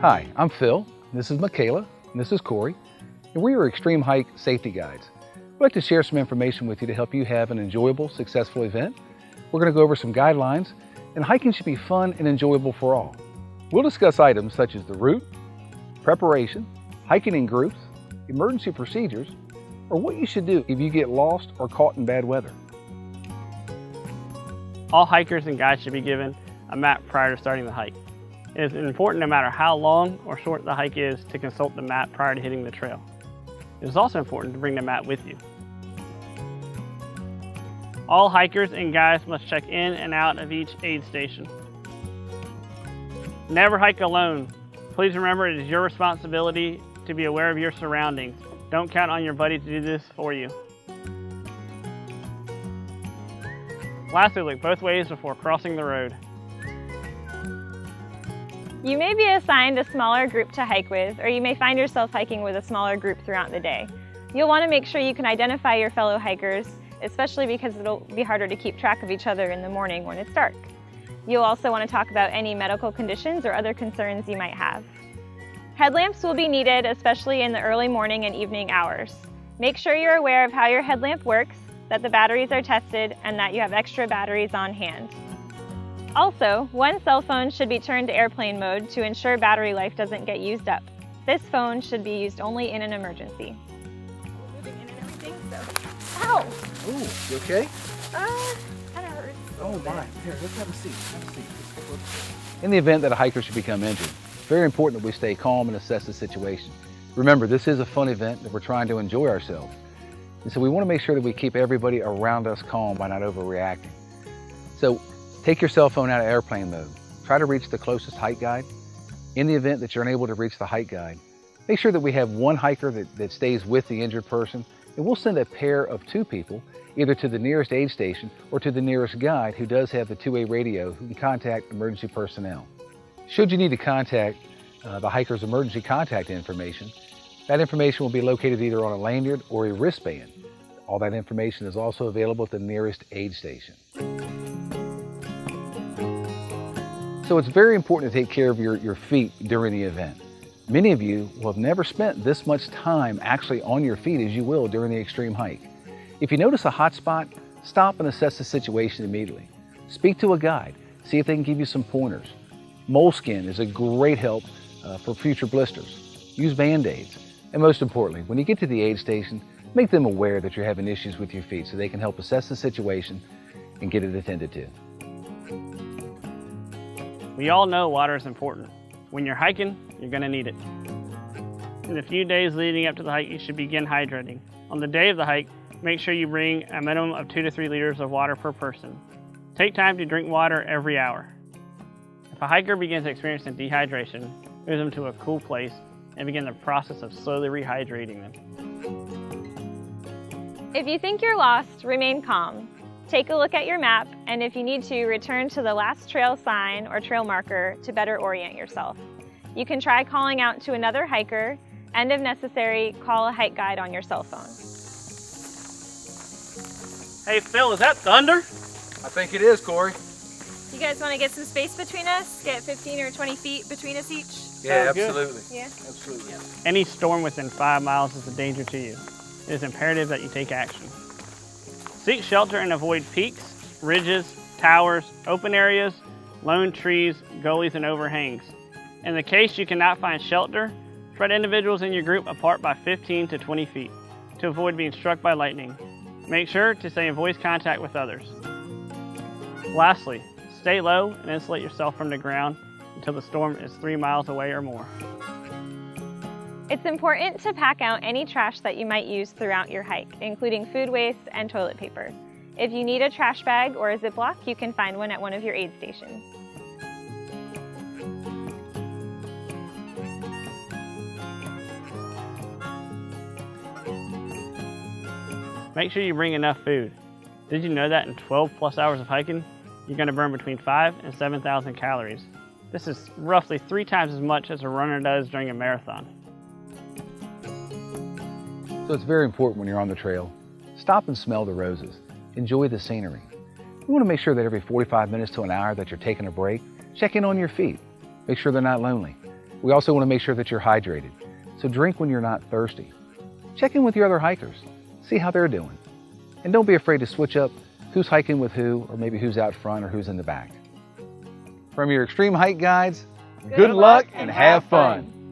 Hi, I'm Phil, this is Michaela, and this is Corey, and we are Extreme Hike Safety Guides. We'd like to share some information with you to help you have an enjoyable, successful event. We're going to go over some guidelines, and hiking should be fun and enjoyable for all. We'll discuss items such as the route, preparation, hiking in groups, emergency procedures, or what you should do if you get lost or caught in bad weather. All hikers and guides should be given a map prior to starting the hike. It is important, no matter how long or short the hike is, to consult the map prior to hitting the trail. It is also important to bring the map with you. All hikers and guides must check in and out of each aid station. Never hike alone. Please remember, it is your responsibility to be aware of your surroundings. Don't count on your buddy to do this for you. Lastly, look both ways before crossing the road. You may be assigned a smaller group to hike with, or you may find yourself hiking with a smaller group throughout the day. You'll want to make sure you can identify your fellow hikers, especially because it'll be harder to keep track of each other in the morning when it's dark. You'll also want to talk about any medical conditions or other concerns you might have. Headlamps will be needed, especially in the early morning and evening hours. Make sure you're aware of how your headlamp works, that the batteries are tested, and that you have extra batteries on hand. Also, one cell phone should be turned to airplane mode to ensure battery life doesn't get used up. This phone should be used only in an emergency. Moving in and everything, so. Ow! Ooh, you okay? Kinda hurts. Oh my, here, let's have a seat. Have a seat. In the event that a hiker should become injured, it's very important that we stay calm and assess the situation. Remember, this is a fun event that we're trying to enjoy ourselves. And so we want to make sure that we keep everybody around us calm by not overreacting. So take your cell phone out of airplane mode. Try to reach the closest hike guide. In the event that you're unable to reach the hike guide, make sure that we have one hiker that stays with the injured person, and we'll send a pair of 2 people either to the nearest aid station or to the nearest guide who does have the 2-way radio who can contact emergency personnel. Should you need to contact the hiker's emergency contact information, that information will be located either on a lanyard or a wristband. All that information is also available at the nearest aid station. So it's very important to take care of your feet during the event. Many of you will have never spent this much time actually on your feet as you will during the extreme hike. If you notice a hot spot, stop and assess the situation immediately. Speak to a guide, see if they can give you some pointers. Moleskin is a great help for future blisters. Use Band-Aids. And most importantly, when you get to the aid station, make them aware that you're having issues with your feet so they can help assess the situation and get it attended to. We all know water is important. When you're hiking, you're going to need it. In the few days leading up to the hike, you should begin hydrating. On the day of the hike, make sure you bring a minimum of 2 to 3 liters of water per person. Take time to drink water every hour. If a hiker begins experiencing dehydration, move them to a cool place and begin the process of slowly rehydrating them. If you think you're lost, remain calm. Take a look at your map, and if you need to, return to the last trail sign or trail marker to better orient yourself. You can try calling out to another hiker, and if necessary, call a hike guide on your cell phone. Hey Phil, is that thunder? I think it is, Corey. You guys want to get some space between us? Get 15 or 20 feet between us each? Yeah, Sounds good. absolutely. Yeah? Absolutely. Yeah. Any storm within 5 miles is a danger to you. It is imperative that you take action. Seek shelter and avoid peaks, ridges, towers, open areas, lone trees, gullies, and overhangs. In the case you cannot find shelter, spread individuals in your group apart by 15 to 20 feet to avoid being struck by lightning. Make sure to stay in voice contact with others. Lastly, stay low and insulate yourself from the ground until the storm is 3 miles away or more. It's important to pack out any trash that you might use throughout your hike, including food waste and toilet paper. If you need a trash bag or a Ziploc, you can find one at one of your aid stations. Make sure you bring enough food. Did you know that in 12 plus hours of hiking, you're going to burn between 5,000 and 7,000 calories? This is roughly 3 times as much as a runner does during a marathon. So it's very important when you're on the trail, stop and smell the roses. Enjoy the scenery. You want to make sure that every 45 minutes to an hour that you're taking a break, check in on your feet. Make sure they're not lonely. We also want to make sure that you're hydrated, so drink when you're not thirsty. Check in with your other hikers, see how they're doing. And don't be afraid to switch up who's hiking with who, or maybe who's out front or who's in the back. From your Extreme Hike Guides, good luck and have fun.